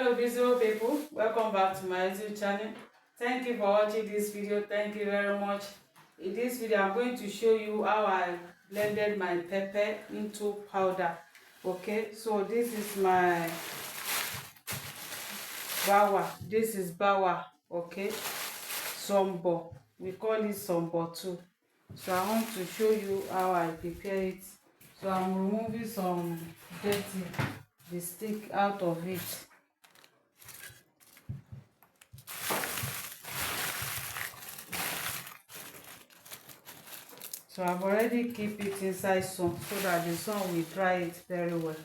Hello beautiful people, welcome back to my YouTube channel. Thank you for watching this video. Thank you very much. In this video I'm going to show you how I blended my pepper into powder. Okay, so this is my bawa. This is bawa. Okay, sombo, we call it sombo too. So I want to show you how I prepare it. So I'm removing some dirty, the stick out of it. So I've already keep it inside sun so that the sun will dry it very well.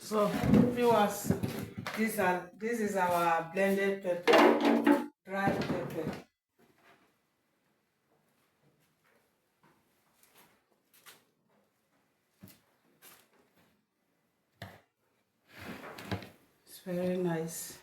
So viewers, this is our blended pepper, dried pepper. Very nice.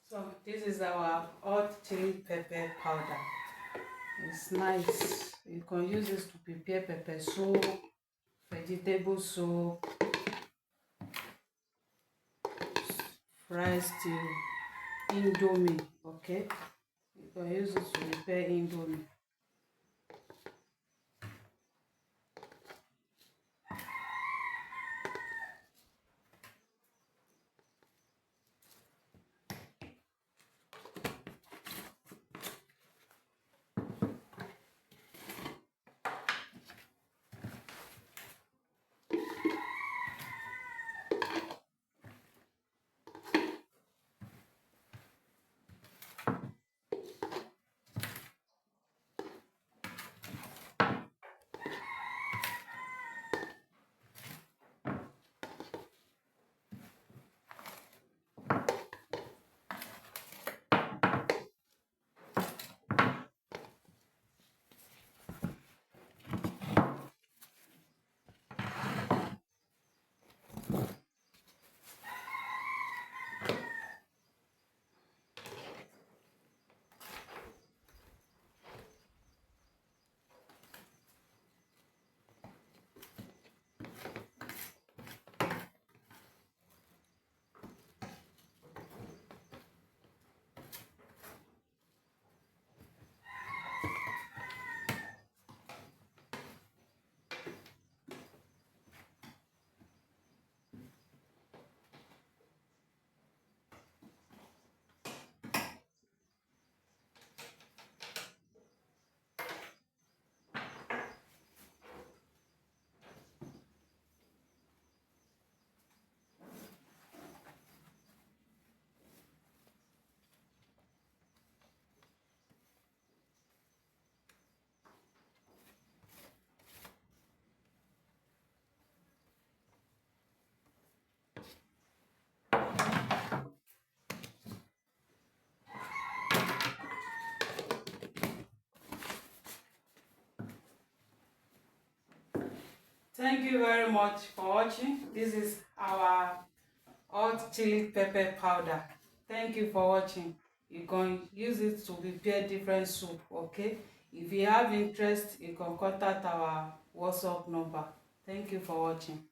So this is our hot chili pepper powder. It's nice. You can use this to prepare pepper soup, vegetable soup, rice stew, indomie. Okay, you can use it to prepare indomie. Thank you very much for watching. This is our hot chili pepper powder. Thank you for watching. You can use it to prepare different soup. Okay, if you have interest, you can contact our WhatsApp number. Thank you for watching.